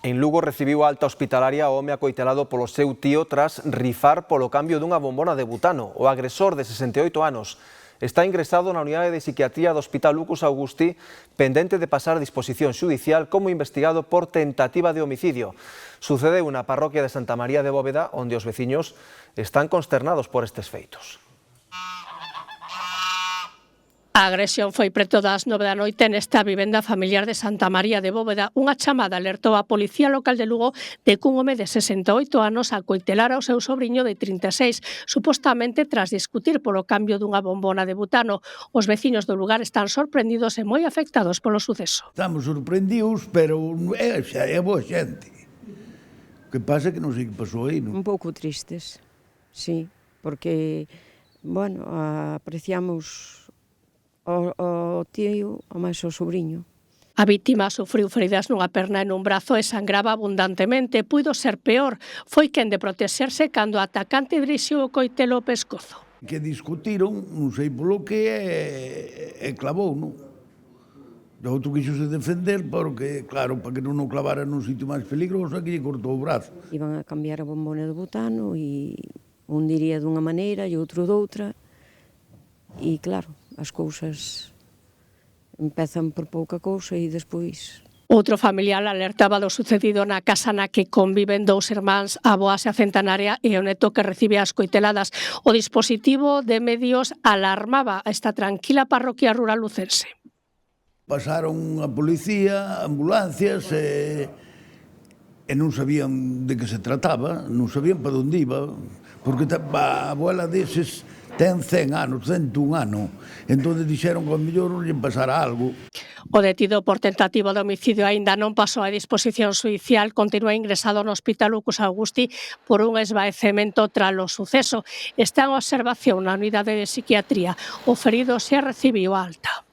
En Lugo recibiu alta hospitalaria o home acoitelado polo seu tío tras rifar polo cambio dunha bombona de butano. O agresor de 68 anos está ingresado na unidade de psiquiatría do Hospital Lucus Augusti, pendente de pasar a disposición xudicial como investigado por tentativa de homicidio. Sucedeu na parroquia de Santa María de Bóveda, onde os veciños están consternados por estes feitos. A agresión foi preto das 9 da noite nesta vivenda familiar de Santa María de Bóveda. Unha chamada alertou a Policía Local de Lugo de que un home de 68 anos acoitelara ao seu sobriño de 36, supostamente tras discutir polo cambio dunha bombona de butano. Os veciños do lugar están sorprendidos e moi afectados polo suceso. Estamos sorprendidos, pero é boa xente. O que pasa é que non sei que pasou aí, non? Un pouco tristes, sí, porque, bueno, apreciamos o tío, o máis o sobrinho. A vítima sufriu feridas nunha perna e nun brazo e sangraba abundantemente. Puido ser peor. Foi quen de protexerse cando o atacante dirixiu o coitelo ao pescozo. Que discutiron, non sei polo que, e clavou, non? O outro quixose defender porque, claro, para que non o clavara nun sitio máis peligroso, que lle cortou o brazo. Iban a cambiar a bombona de butano e un diría dunha maneira e outro doutra. E, claro, as cousas empezan por pouca cousa e despois... Outro familiar alertaba do sucedido na casa na que conviven dous irmáns, a avoa xa centenaria e o neto que recibe as coiteladas. O dispositivo de medios alarmaba a esta tranquila parroquia rural lucense. Pasaron a policía, ambulancias e non sabían de que se trataba, non sabían para onde iba, porque a abuela deses ten 100 anos, 101 anos, entón dixeron que ao mellor lle pasara algo. O detido por tentativa de homicidio aínda non pasou a disposición xudicial, continúa ingresado no Hospital Lucus Augusti por un esvaecemento tras o suceso. Está en observación na unidade de psiquiatría. O ferido xa recibiu alta.